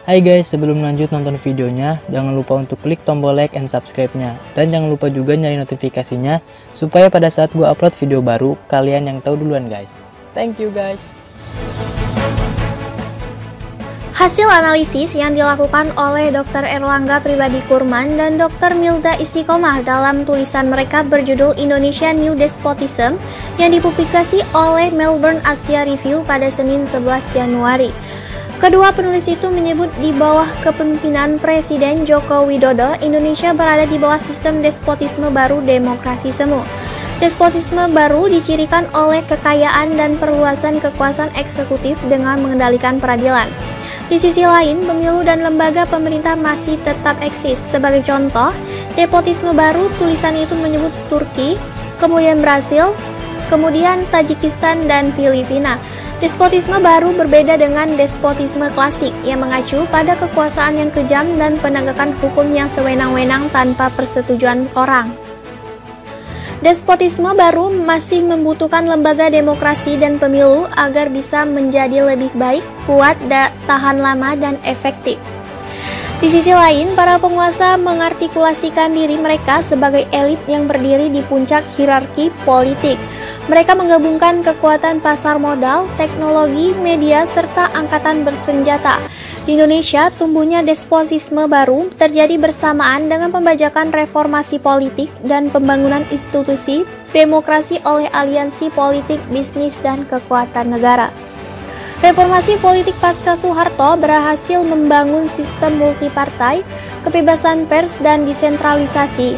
Hai guys, sebelum lanjut nonton videonya, jangan lupa untuk klik tombol like and subscribe-nya. Dan jangan lupa juga nyari notifikasinya, supaya pada saat gue upload video baru, kalian yang tahu duluan guys. Thank you guys. Hasil analisis yang dilakukan oleh Dr. Erlangga Pribadi Kurman dan Dr. Milda Istiqomah dalam tulisan mereka berjudul Indonesia New Despotism yang dipublikasi oleh Melbourne Asia Review pada Senin 11 Januari. Kedua penulis itu menyebut di bawah kepemimpinan Presiden Joko Widodo, Indonesia berada di bawah sistem despotisme baru demokrasi semu. Despotisme baru dicirikan oleh kekayaan dan perluasan kekuasaan eksekutif dengan mengendalikan peradilan. Di sisi lain, pemilu dan lembaga pemerintah masih tetap eksis. Sebagai contoh, despotisme baru tulisan itu menyebut Turki, kemudian Brasil, kemudian Tajikistan dan Filipina. Despotisme baru berbeda dengan despotisme klasik yang mengacu pada kekuasaan yang kejam dan penegakan hukum yang sewenang-wenang tanpa persetujuan orang. Despotisme baru masih membutuhkan lembaga demokrasi dan pemilu agar bisa menjadi lebih baik, kuat, tahan lama, dan efektif. Di sisi lain, para penguasa mengartikulasikan diri mereka sebagai elit yang berdiri di puncak hierarki politik. Mereka menggabungkan kekuatan pasar modal, teknologi, media, serta angkatan bersenjata. Di Indonesia, tumbuhnya despotisme baru terjadi bersamaan dengan pembajakan reformasi politik dan pembangunan institusi demokrasi oleh aliansi politik, bisnis, dan kekuatan negara. Reformasi politik pasca Soeharto berhasil membangun sistem multipartai, kebebasan pers, dan desentralisasi.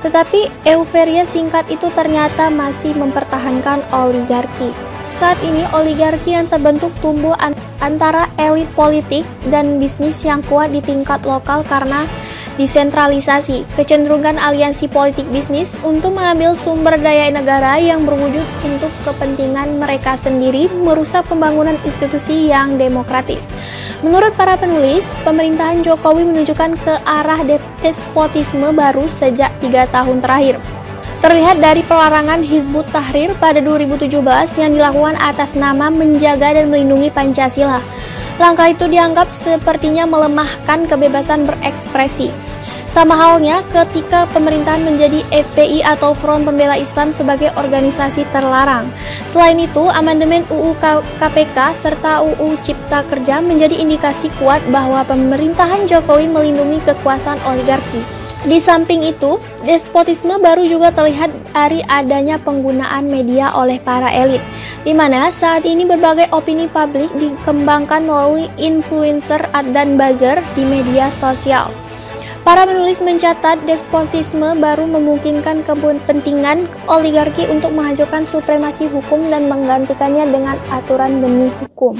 Tetapi euforia singkat itu ternyata masih mempertahankan oligarki. Saat ini oligarki yang terbentuk tumbuh antara elit politik dan bisnis yang kuat di tingkat lokal karena desentralisasi, kecenderungan aliansi politik bisnis untuk mengambil sumber daya negara yang berwujud untuk kepentingan mereka sendiri merusak pembangunan institusi yang demokratis. Menurut para penulis, pemerintahan Jokowi menunjukkan ke arah despotisme baru sejak 3 tahun terakhir. Terlihat dari pelarangan Hizbut Tahrir pada 2017 yang dilakukan atas nama menjaga dan melindungi Pancasila. Langkah itu dianggap sepertinya melemahkan kebebasan berekspresi. Sama halnya ketika pemerintahan menjadi FPI atau Front Pembela Islam sebagai organisasi terlarang. Selain itu, amandemen UU KPK serta UU Cipta Kerja menjadi indikasi kuat bahwa pemerintahan Jokowi melindungi kekuasaan oligarki. Di samping itu, despotisme baru juga terlihat dari adanya penggunaan media oleh para elit, di mana saat ini berbagai opini publik dikembangkan melalui influencer dan buzzer di media sosial. Para penulis mencatat despotisme baru memungkinkan kepentingan oligarki untuk menghancurkan supremasi hukum dan menggantikannya dengan aturan demi hukum.